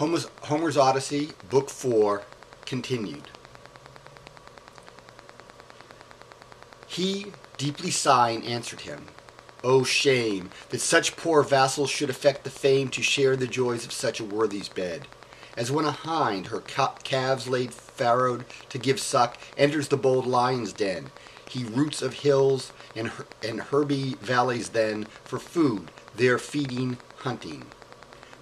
Homer's Odyssey, Book 4, continued. He, deeply sighing, answered him, "O shame, that such poor vassals should affect the fame to share the joys of such a worthy's bed. As when a hind, her calves laid farrowed to give suck, enters the bold lion's den. He roots of hills and herby valleys then, for food, there feeding, hunting.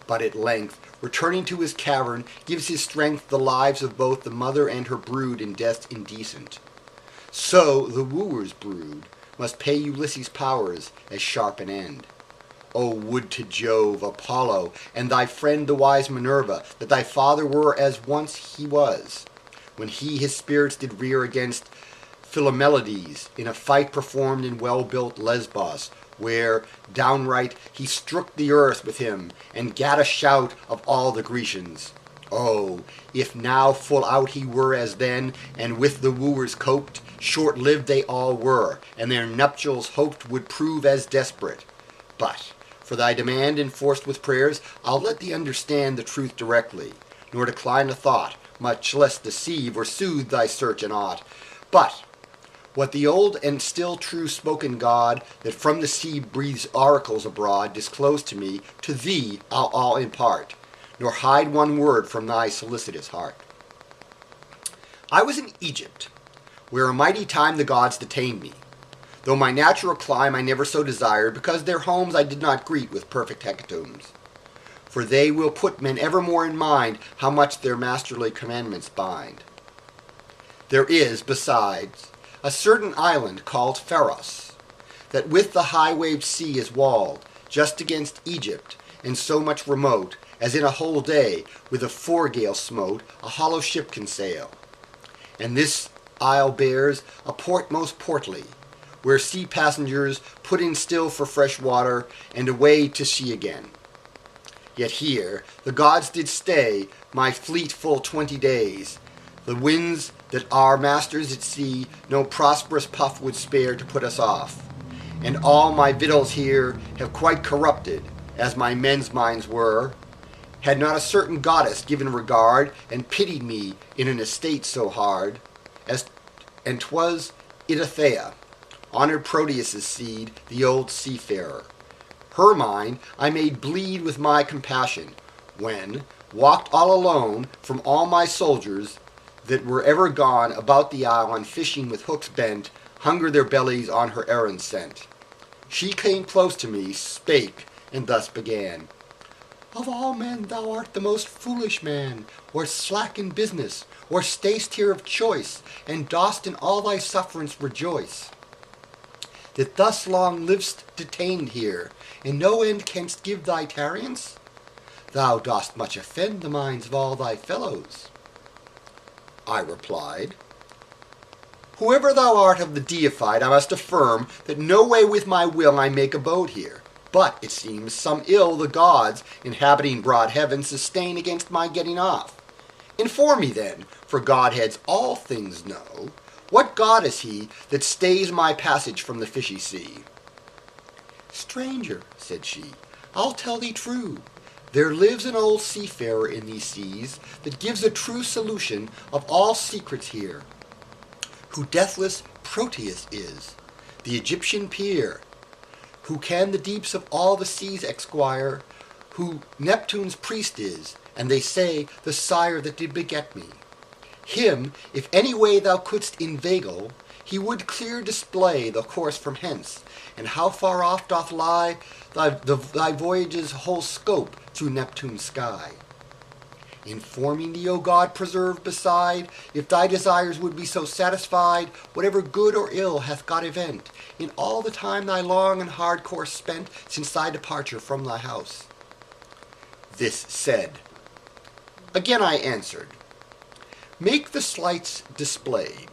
But at length, returning to his cavern, gives his strength the lives of both the mother and her brood in deaths indecent. So the wooer's brood must pay Ulysses' powers as sharp an end. O would to Jove, Apollo, and thy friend the wise Minerva, that thy father were as once he was, when he his spirits did rear against Philomelides, in a fight performed in well-built Lesbos, where, downright, he strook the earth with him, and gat a shout of all the Grecians. Oh, if now full out he were as then, and with the wooers coped, short-lived they all were, and their nuptials hoped would prove as desperate. But, for thy demand enforced with prayers, I'll let thee understand the truth directly, nor decline a thought, much less deceive or soothe thy search in aught. But, what the old and still true spoken God, that from the sea breathes oracles abroad, disclosed to me, to thee I'll all impart, nor hide one word from thy solicitous heart. I was in Egypt, where a mighty time the gods detained me, though my natural clime I never so desired, because their homes I did not greet with perfect hecatombs. For they will put men evermore in mind how much their masterly commandments bind. There is, besides, a certain island called Pharos, that with the high-waved sea is walled, just against Egypt, and so much remote, as in a whole day, with a foregale smote, a hollow ship can sail. And this isle bears a port most portly, where sea passengers put in still for fresh water, and away to sea again. Yet here the gods did stay my fleet full 20 days. The winds that are masters at sea no prosperous puff would spare to put us off. And all my victuals here have quite corrupted, as my men's minds were, had not a certain goddess given regard, and pitied me in an estate so hard, and 'twas Idothea, honored Proteus' seed, the old seafarer. Her mind I made bleed with my compassion, when, walked all alone from all my soldiers, that were ever gone about the isle on fishing with hooks bent, hunger their bellies on her errands sent. She came close to me, spake, and thus began. Of all men thou art the most foolish man, or slack in business, or stay'st here of choice, and dost in all thy sufferance rejoice. That thus long liv'st detained here, and no end canst give thy tarriance? Thou dost much offend the minds of all thy fellows. I replied, Whoever thou art of the deified, I must affirm that no way with my will I make abode here. But, it seems, some ill the gods, inhabiting broad heaven, sustain against my getting off. Inform me then, for Godheads all things know, what god is he that stays my passage from the fishy sea? Stranger, said she, I'll tell thee true. There lives an old seafarer in these seas that gives a true solution of all secrets here, who deathless Proteus is, the Egyptian peer, who can the deeps of all the seas exquire, who Neptune's priest is, and they say the sire that did beget me. Him, if any way thou couldst inveigle, he would clear display the course from hence, and how far off doth lie thy voyage's whole scope through Neptune's sky. Informing thee, O God, preserve beside, if thy desires would be so satisfied, whatever good or ill hath got event, in all the time thy long and hard course spent since thy departure from thy house. This said. Again I answered, Make the sleights displayed.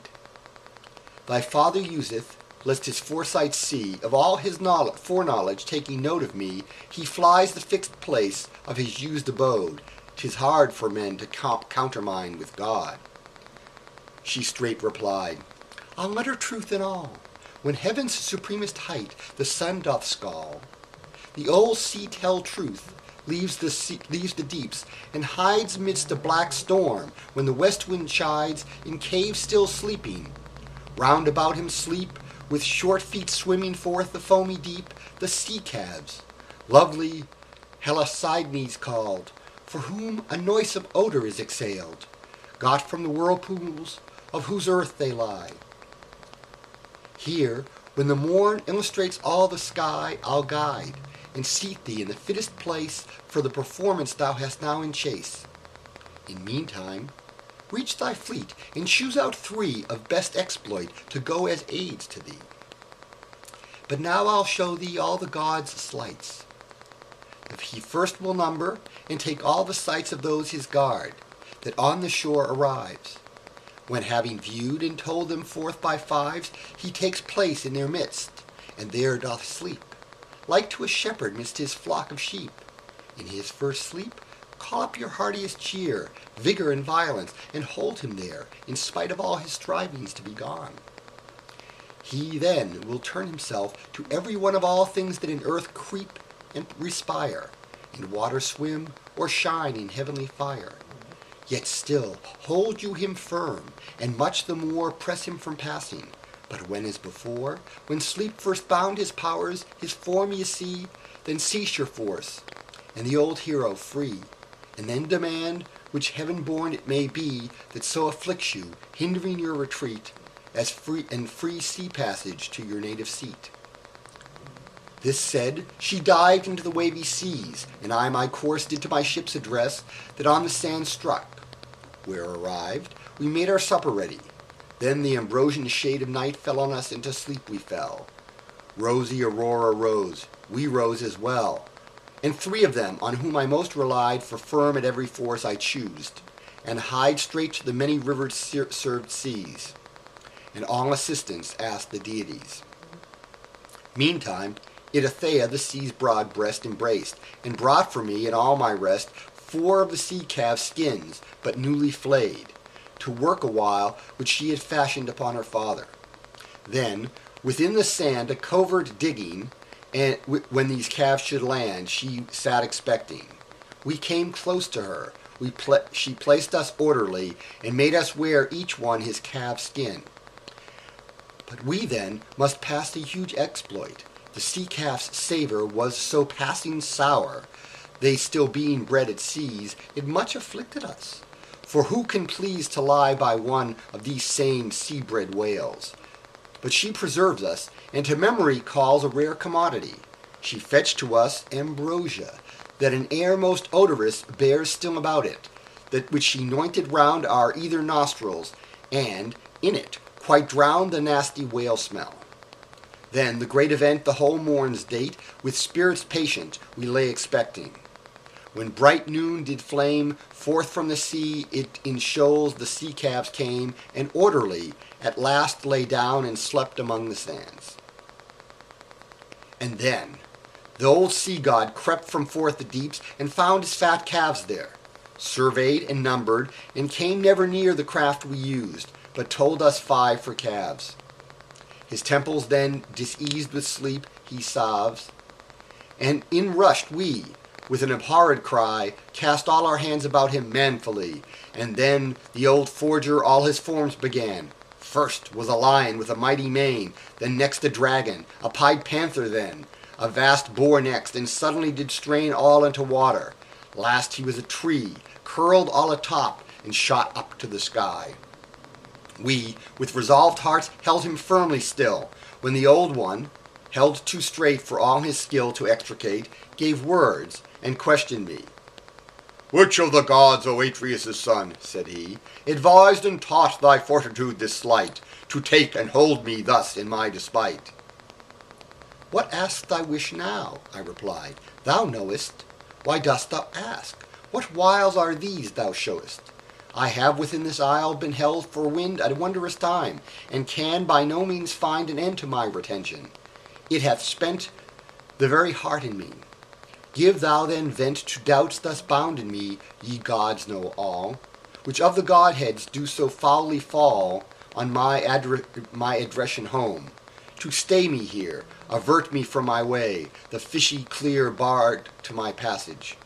Thy father useth, lest his foresight see, of all his foreknowledge taking note of me, he flies the fixed place of his used abode. 'Tis hard for men to countermine with God. She straight replied, I'll utter truth in all. When heaven's supremest height the sun doth scal, the old sea tell truth, leaves the deeps, and hides amidst a black storm, when the west wind chides, in caves still sleeping. Round about him sleep, with short feet swimming forth the foamy deep, the sea calves, lovely Helicydes called, for whom a noisome odor is exhaled, got from the whirlpools of whose earth they lie. Here, when the morn illustrates all the sky, I'll guide, and seat thee in the fittest place for the performance thou hast now in chase. In meantime, reach thy fleet, and choose out 3 of best exploit to go as aids to thee. But now I'll show thee all the gods' sleights. If he first will number, and take all the sights of those his guard, that on the shore arrives, when having viewed and told them forth by 5s, he takes place in their midst, and there doth sleep, like to a shepherd midst his flock of sheep. In his first sleep, call up your heartiest cheer, vigor and violence, and hold him there, in spite of all his strivings to be gone. He then will turn himself to every one of all things that in earth creep and respire, in water swim, or shine in heavenly fire. Yet still hold you him firm, and much the more press him from passing. But when as before, when sleep first bound his powers, his form ye see, then cease your force, and the old hero free, and then demand, which heaven-born it may be, that so afflicts you, hindering your retreat, as free sea passage to your native seat. This said, she dived into the wavy seas, and I my course did to my ship's address, that on the sand struck. Where arrived, we made our supper ready. Then the ambrosian shade of night fell on us, into sleep we fell. Rosy Aurora rose, we rose as well, and 3 of them, on whom I most relied, for firm at every force I choosed, and hied straight to the many rivered served seas, and all assistance asked the deities. Meantime, Idathea the sea's broad breast embraced, and brought for me and all my rest 4 of the sea calves' skins, but newly flayed, to work a while which she had fashioned upon her father. Then, within the sand a covert digging, and when these calves should land, she sat expecting. We came close to her. She placed us orderly, and made us wear each one his calf's skin. But we then must pass the huge exploit. The sea calf's savour was so passing sour, they still being bred at seas, it much afflicted us. For who can please to lie by one of these same sea-bred whales? But she preserves us, and to memory calls a rare commodity. She fetched to us ambrosia, that an air most odorous bears still about it, that which she anointed round our either nostrils, and, in it, quite drowned the nasty whale smell. Then the great event the whole morn's date, with spirits patient, we lay expecting. When bright noon did flame, forth from the sea it in shoals the sea calves came, and orderly at last lay down and slept among the sands. And then the old sea god crept from forth the deeps, and found his fat calves there, surveyed and numbered, and came never near the craft we used, but told us 5 for calves. His temples then, diseased with sleep, he salves, and in rushed we, with an abhorred cry, cast all our hands about him manfully, and then the old forger all his forms began. First was a lion with a mighty mane, then next a dragon, a pied panther then, a vast boar next, and suddenly did strain all into water. Last he was a tree, curled all atop, and shot up to the sky. We, with resolved hearts, held him firmly still, when the old one, held too straight for all his skill to extricate, gave words, and questioned me. Which of the gods, O Atreus' son, said he, advised and taught thy fortitude this sleight, to take and hold me thus in my despite? What asks thy wish now? I replied. Thou knowest. Why dost thou ask? What wiles are these thou showest? I have within this isle been held for wind a wondrous time, and can by no means find an end to my retention. It hath spent the very heart in me. Give thou then vent to doubts thus bound in me, ye gods know all, which of the Godheads do so foully fall on my addression home, to stay me here, avert me from my way, the fishy clear barred to my passage.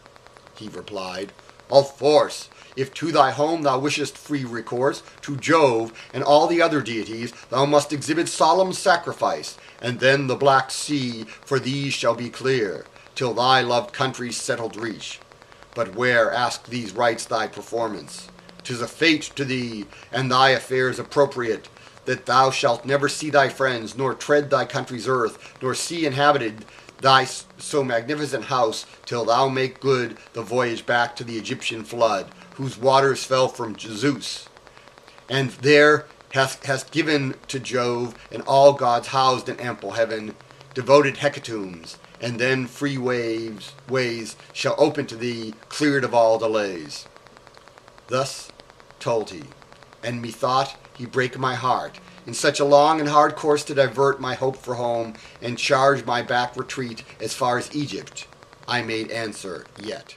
he replied. Of force, if to thy home thou wishest free recourse, to Jove and all the other deities thou must exhibit solemn sacrifice, and then the black sea for thee shall be clear, till thy loved country's settled reach. But where ask these rites thy performance? 'Tis a fate to thee, and thy affairs appropriate, that thou shalt never see thy friends, nor tread thy country's earth, nor see inhabited thy so magnificent house, till thou make good the voyage back to the Egyptian flood, whose waters fell from Zeus, and there hast given to Jove and all gods housed in ample heaven, devoted hecatombs, and then free ways shall open to thee, cleared of all delays. Thus told he, and methought he brake my heart, in such a long and hard course to divert my hope for home, and charge my back retreat as far as Egypt. I made answer, yet.